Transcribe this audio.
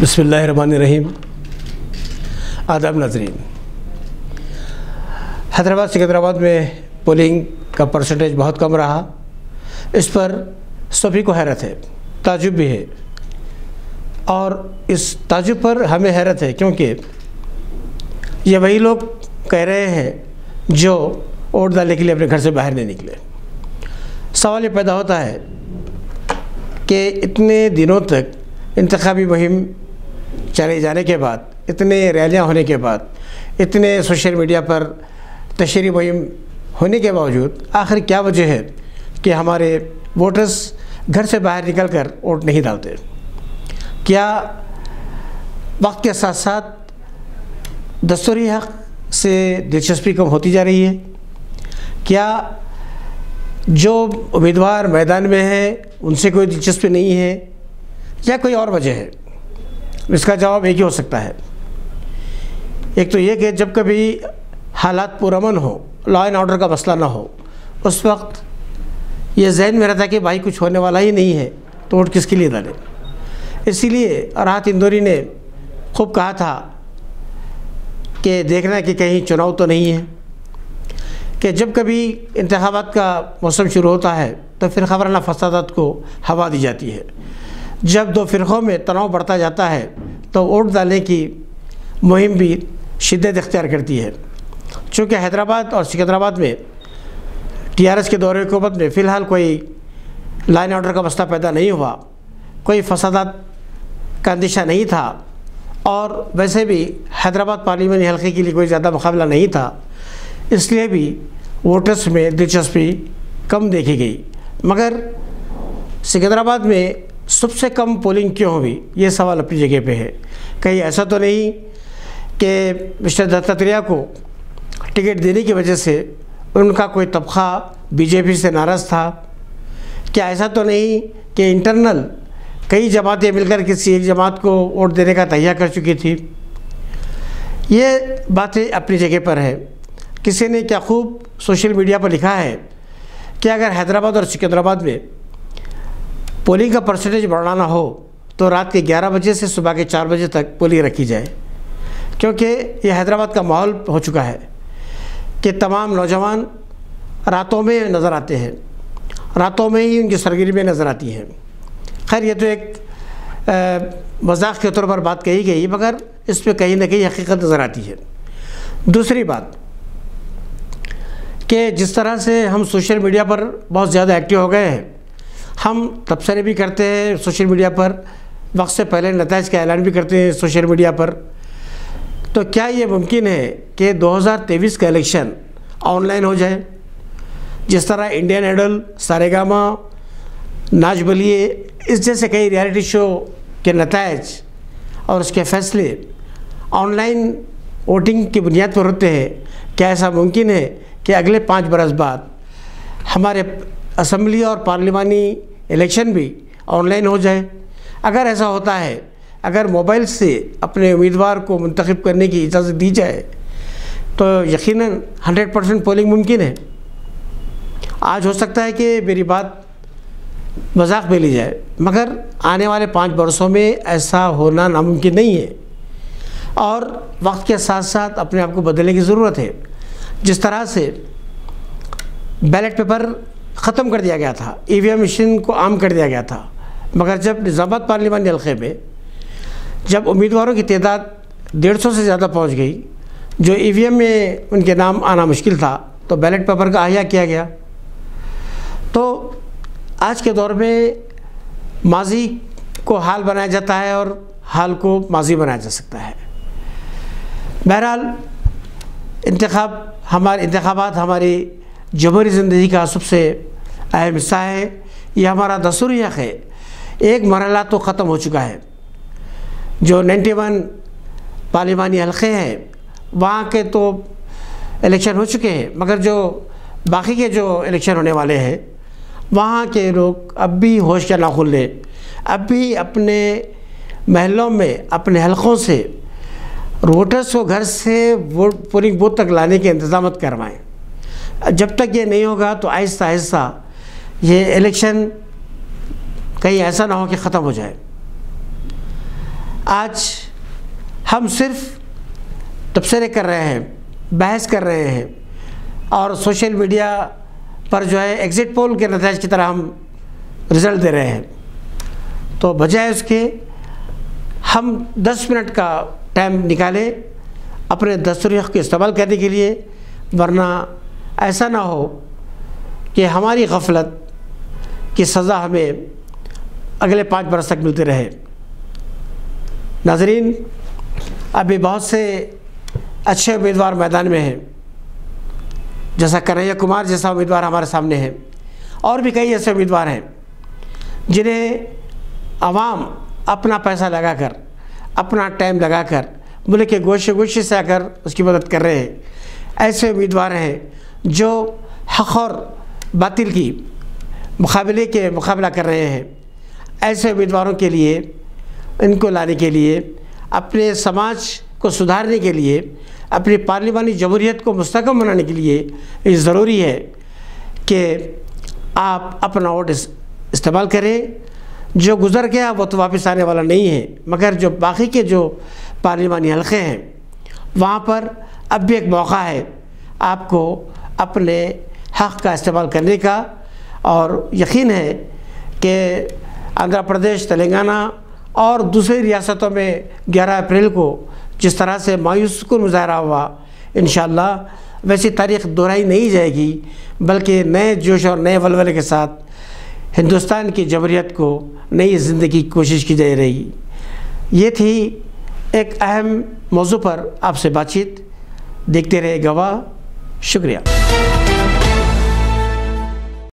بسم اللہ الرحمن الرحیم۔ آداب ناظرین، حیدرآباد سکندرآباد میں پولنگ کا پرسنٹیج بہت کم رہا۔ اس پر سبھی کو حیرت ہے، تعجب بھی ہے، اور اس تعجب پر ہمیں حیرت ہے کیونکہ یہ وہی لوگ کہہ رہے ہیں جو ووٹ ڈالنے کے لیے اپنے گھر سے باہر نہیں نکلے۔ سوال یہ پیدا ہوتا ہے کہ اتنے دنوں تک انتخابی مہم چلے جانے کے بعد، اتنے ریلیاں ہونے کے بعد، اتنے سوشل میڈیا پر تشہیری مہم ہونے کے باوجود آخر کیا وجہ ہے کہ ہمارے ووٹرز گھر سے باہر نکل کر ووٹ نہیں ڈالتے؟ کیا وقت کے ساتھ ساتھ دستوری حق سے دلچسپی کم ہوتی جا رہی ہے؟ کیا جو امیدوار میدان میں ہیں ان سے کوئی دلچسپی نہیں ہے، یا کوئی اور وجہ ہے؟ اس کا جواب ایک ہی ہو سکتا ہے۔ ایک تو یہ کہ جب کبھی حالات پرامن ہو، لا اینڈ آرڈر کا مسئلہ نہ ہو، اس وقت یہ ذہن میں رہتا کہ بھائی کچھ ہونے والا ہی نہیں ہے تو ووٹ کس کے لیے ڈالیں۔ اسی لیے راحت اندوری نے خوب کہا تھا کہ دیکھنا کہ کہیں چناؤ تو نہیں ہے، کہ جب کبھی انتخابات کا موسم شروع ہوتا ہے تو پھر خبرانہ فسادات کو ہوا دی جاتی ہے۔ جب دو فرقوں میں تناؤ بڑھتا جاتا ہے تو ووٹ ڈالنے کی مہم بھی شدت اختیار کرتی ہے۔ چونکہ حیدرآباد اور سکندرآباد میں TRS کے دور حکومت میں فی الحال کوئی لا اینڈ آرڈر کا مسئلہ پیدا نہیں ہوا، کوئی فسادات کا اندیشہ نہیں تھا، اور ویسے بھی حیدرآباد پارلیمانی حلقے کے لیے کوئی زیادہ مقابلہ نہیں تھا، اس لیے بھی ووٹرز میں دلچسپی کم دیکھی گئی۔ مگر سکندرآباد میں سب سے کم پولنگ کیوں ہوئی، یہ سوال اپنی جگہ پہ ہے۔ کہیں ایسا تو نہیں کہ مسٹر دتاتریہ کو ٹکٹ دینے کی وجہ سے ان کا کوئی طبقہ BJP سے ناراض تھا؟ کیا ایسا تو نہیں کہ انٹرنل کئی جماعتیں مل کر کسی ایک جماعت کو ووٹ دینے کا تہیہ کر چکی تھی؟ یہ باتیں اپنی جگہ پر ہے۔ کسی نے کیا خوب سوشل میڈیا پر لکھا ہے کہ اگر حیدرآباد اور سکندرآباد میں پولنگ کا پرسنٹیج بڑھانا ہو تو رات کے 11 بجے سے صبح کے 4 بجے تک پولنگ رکھی جائے، کیونکہ یہ حیدرآباد کا ماحول ہو چکا ہے کہ تمام نوجوان راتوں میں نظر آتے ہیں، راتوں میں ہی ان کی سرگرمیاں نظر آتی ہیں۔ خیر، یہ تو ایک مذاق کے طور پر بات کہی گئی، مگر اس پہ کہیں نہ کہیں حقیقت نظر آتی ہے۔ دوسری بات کہ جس طرح سے ہم سوشل میڈیا پر بہت زیادہ ایکٹیو ہو گئے ہیں، ہم تبصرے بھی کرتے ہیں سوشل میڈیا پر، وقت سے پہلے نتائج کا اعلان بھی کرتے ہیں سوشل میڈیا پر، تو کیا یہ ممکن ہے کہ 2023 کا الیکشن آن لائن ہو جائے؟ جس طرح انڈین آئیڈل، سارےگاما، ناچ بلیے، اس جیسے کئی ریالٹی شو کے نتائج اور اس کے فیصلے آن لائن ووٹنگ کی بنیاد پر ہوتے ہیں، کیا ایسا ممکن ہے کہ اگلے 5 برس بعد ہمارے اسمبلی اور پارلیمانی الیکشن بھی آن لائن ہو جائے؟ اگر ایسا ہوتا ہے، اگر موبائل سے اپنے امیدوار کو منتخب کرنے کی اجازت دی جائے تو یقیناً 100% پولنگ ممکن ہے۔ آج ہو سکتا ہے کہ میری بات مذاق میں لی جائے، مگر آنے والے 5 برسوں میں ایسا ہونا ناممکن نہیں ہے، اور وقت کے ساتھ ساتھ اپنے آپ کو بدلنے کی ضرورت ہے۔ جس طرح سے بیلٹ پیپر ختم کر دیا گیا تھا، EVM مشین کو عام کر دیا گیا تھا، مگر جب نظام آباد پارلیمانی حلقے میں جب امیدواروں کی تعداد 150 سے زیادہ پہنچ گئی، جو EVM میں ان کے نام آنا مشکل تھا، تو بیلٹ پیپر کا احیاء کیا گیا۔ تو آج کے دور میں ماضی کو حال بنایا جاتا ہے اور حال کو ماضی بنایا جا سکتا ہے۔ بہرحال انتخابات ہماری جمہوری زندگی کا سب سے اہم حصہ ہے، یہ ہمارا دستوری حق ہے۔ ایک مرحلہ تو ختم ہو چکا ہے، جو 91 پارلیمانی حلقے ہیں وہاں کے تو الیکشن ہو چکے ہیں، مگر جو باقی کے جو الیکشن ہونے والے ہیں وہاں کے لوگ اب بھی ہوش کا ناخن لیں، اب بھی اپنے محلوں میں، اپنے حلقوں سے ووٹرز کو گھر سے پولنگ بوتھ تک لانے کے انتظامات کروائیں۔ جب تک یہ نہیں ہوگا تو آہستہ آہستہ یہ الیکشن کہیں ایسا نہ ہو کہ ختم ہو جائے۔ آج ہم صرف تبصرے کر رہے ہیں، بحث کر رہے ہیں اور سوشل میڈیا پر جو ہے ایگزٹ پول کے نتائج کی طرح ہم رزلٹ دے رہے ہیں، تو بجائے اس کے ہم 10 منٹ کا ٹائم نکالیں اپنے دستوری حق کو استعمال کرنے کے لیے، ورنہ ایسا نہ ہو کہ ہماری غفلت کی سزا ہمیں اگلے 5 برس تک ملتے رہے۔ ناظرین، ابھی بہت سے اچھے امیدوار میدان میں ہیں، جیسا کنہیا کمار جیسا امیدوار ہمارے سامنے ہے، اور بھی کئی ایسے امیدوار ہیں جنہیں عوام اپنا پیسہ لگا کر، اپنا ٹائم لگا کر، ملک کے گوشے گوشے سے آ کر اس کی مدد کر رہے ہیں۔ ایسے امیدوار ہیں جو حق اور باطل کی مقابلہ کر رہے ہیں۔ ایسے امیدواروں کے لیے، ان کو لانے کے لیے، اپنے سماج کو سدھارنے کے لیے، اپنی پارلیمانی جمہوریت کو مستحکم بنانے کے لیے یہ ضروری ہے کہ آپ اپنا ووٹ استعمال کریں۔ جو گزر گیا وہ تو واپس آنے والا نہیں ہے، مگر جو باقی کے جو پارلیمانی حلقے ہیں وہاں پر اب بھی ایک موقع ہے آپ کو اپنے حق کا استعمال کرنے کا، اور یقین ہے کہ آندھرا پردیش، تلنگانہ اور دوسری ریاستوں میں 11 اپریل کو جس طرح سے مایوس کن مظاہرہ ہوا، انشاءاللہ ویسی تاریخ دہرائی نہیں جائے گی، بلکہ نئے جوش اور نئے ولولے کے ساتھ ہندوستان کی جمہوریت کو نئی زندگی کی کوشش کی جا رہی۔ یہ تھی ایک اہم موضوع پر آپ سے بات چیت۔ دیکھتے رہے گواہ۔ شکریہ۔